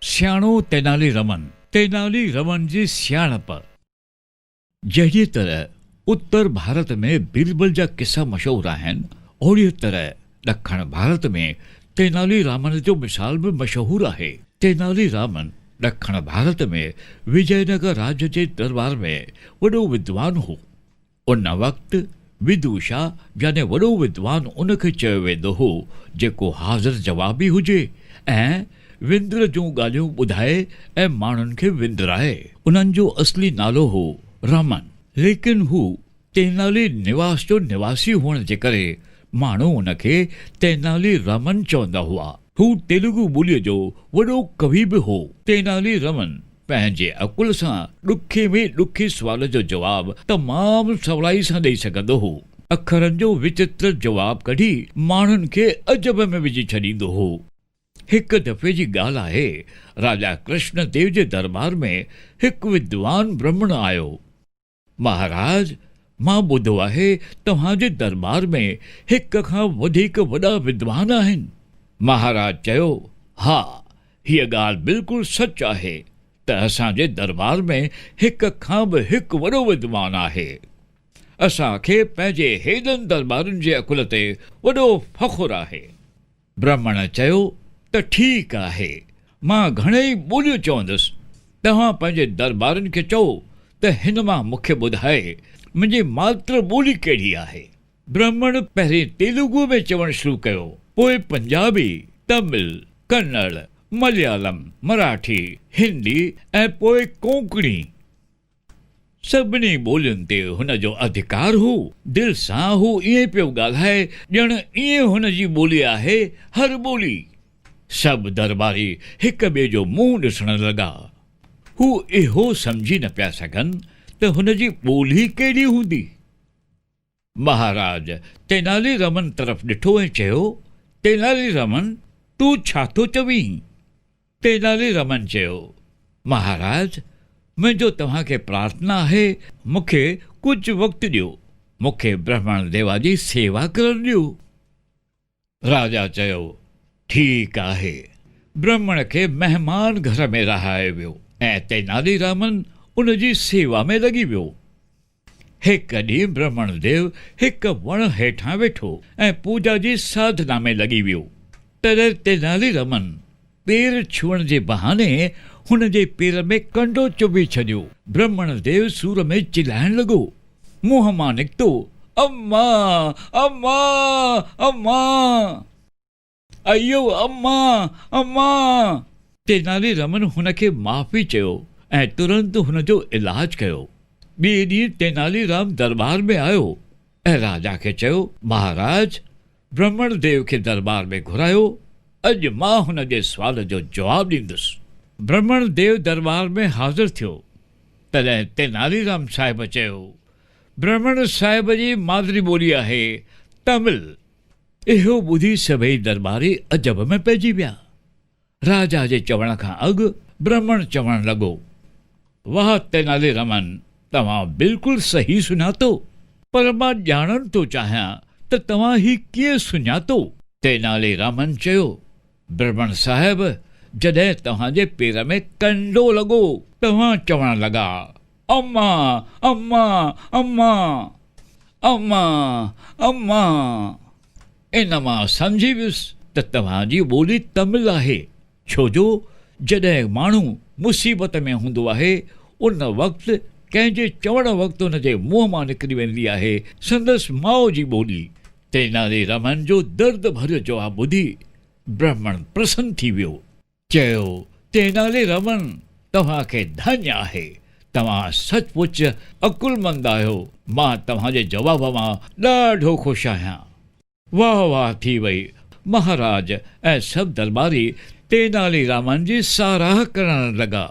सियाणो तेनाली रमन जी सियाणप। जहिड़ी तरह उत्तर भारत में बीरबल जा किस्सा मशहूर आहिनि, ओड़ी तरह ॾखण भारत में तेनाली रामन जो मिसाल भी मशहूर आहे। तेनाली रामन ॾखण भारत में विजयनगर राज्य जे दरबार में वॾो विद्वान हो। उन वक़्तु विदुषा यानी वॾो विद्वान उनखे चयो वेंदो हो जेको हाज़िर जवाबी हुजे ऐं विंद्र जूं ॻाल्हियूं ॿुधाए ऐं माण्हुनि खे विंदराए। उन्हनि जो असली नालो हो रामन, लेकिन हू तेनाली निवास जो निवासी हुअण जे करे माण्हू उनखे तेनाली रामन चवंदा हुआ। हू तेलुगु ॿोलीअ जो वॾो कवि बि हो। तेनाली रामन पंहिंजे अकुल सां ॾुखे में ॾुखे सुवाल जो जवाबु तमामु सवलाई सां ॾेई सघंदो हो। अखरनि जो विचित्र जवाबु कढी माण्हुनि खे अजब में विझी छॾींदो हो। हिकु दफ़े जी ॻाल्हि आहे, राजा कृष्ण देव जे दरबार में हिकु विद्वान ब्राह्मण आयो। महाराज, मां ॿुधो आहे तव्हांजे दरबार में हिक खां वधीक वॾा विद्वान आहिनि। महाराज चयो, हा, हीअ ॻाल्हि बिल्कुलु सच आहे त असांजे दरबार में हिक खां बि हिकु वॾो विद्वान आहे। असांखे पंहिंजे हेॾनि दरबारुनि जे अकुल ते वॾो फ़ख़ुरु आहे। ब्राह्मण चयो त ठीकु आहे, मां घणेई ॿोलियूं चवंदुसि। तव्हां पंहिंजे दरबारुनि खे चओ त हिन मां मूंखे ॿुधाए मुंहिंजी मातृ ॿोली कहिड़ी आहे। ब्राह्मण पहिरीं तेलुगु में चवणु शुरू कयो, पोइ पंजाबी, तमिल, कन्नड़, मलयालम, मराठी, हिंदी ऐं पोइ कोंकणी। सभिनी ॿोलियुनि ते हुन जो अधिकार हो। दिलि सां हू ईअं पियो ॻाल्हाए ॼण ईअं हुन जी ॿोली आहे हर ॿोली। सभु दरबारी हिक ॿिए जो मुंहुं ॾिसण लॻा। हू इहो सम्झी न पिया सघनि त हुन जी ॿोली कहिड़ी हूंदी। महाराज तेनाली रामन तरफ़ ॾिठो ऐं चयो, तेनाली रामन, तूं छा थो चवीं? तेनाली रामन चयो, महाराज, मुंहिंजो तव्हांखे प्रार्थना आहे, मूंखे कुझु वक़्तु ॾियो। मूंखे ब्राह्मण देवा जी सेवा करणु ॾियो। राजा चयो, ठीकु आहे। ब्राह्मण खे महिमान घर में रहायो वियो ऐं तेनाली रामन उन जी सेवा में लॻी वियो। हिकु ॾींहुं ब्राह्मण देव हिकु वण हेठां वेठो ऐं पूजा जी साधना में लॻी वियो। तॾहिं तेनाली रामन पेर छुअण जे बहाने हुन जे पेर में कंडो चुभी छॾियो। ब्राह्मण देव सूर में चिल्लाइण लॻो। मुंहं मां निकितो, अम्मा, अम्मा, अम्मा, अयो अम्मा, अम्मा। तेनाली रामन हुन खे माफ़ी चयो ऐं तुरंत हुन जो इलाज कयो। ॿिए ॾींहुं तेनाली राम दरबार में आयो ऐं राजा खे चयो, महाराज, ब्राह्मण देव खे दरबार में घुरायो। अॼु मां हुन जे सुवाल जो जवाबु ॾींदुसि। ब्राह्मण देव दरबार में हाज़िर थियो। तॾहिं तेनाली राम साहिब चयो, ब्राह्मण साहिब जी मादरी ॿोली आहे तमिल। इहो ॿुधी सभई दरबारी अजब में पइजी विया। राजा जे चवण खां अॻु ब्राह्मण चवणु लॻो, वाह तेनाली रामन, तव्हां बिल्कुलु सही सुञातो, पर मां ॼाणणु थो चाहियां त तव्हां ही कीअं सुञातो? तेनाली रामन चयो, ब्राह्मण साहिब, जॾहिं तव्हांजे पेर में कंडो लॻो, तव्हां चवणु लॻा, अम्मा, अम्मा, अम्मा, अम्मा, अम्मा। इन मां सम्झी वियुसि त तव्हांजी ॿोली तमिल आहे। छो जो जॾहिं माण्हू मुसीबत में हूंदो आहे, उन वक़्तु कंहिंजे चवण वक़्तु हुन जे मुंहं मां निकिरी वेंदी आहे संदसि माउ जी ॿोली। तेनाली रामन जो दर्द भरियो जवाबु ॿुधी ब्राह्मण प्रसन्न थी वियो। चयो, तेनाली रामन, तव्हांखे धन्य आहे। तव्हां सचमुच अकुलमंद आहियो। मां तव्हांजे जवाब मां ॾाढो ख़ुशि आहियां। वाह वाह थी वई। महाराज ऐं सभु दरबारी तेनाली रामन जी साराह करण लॻा।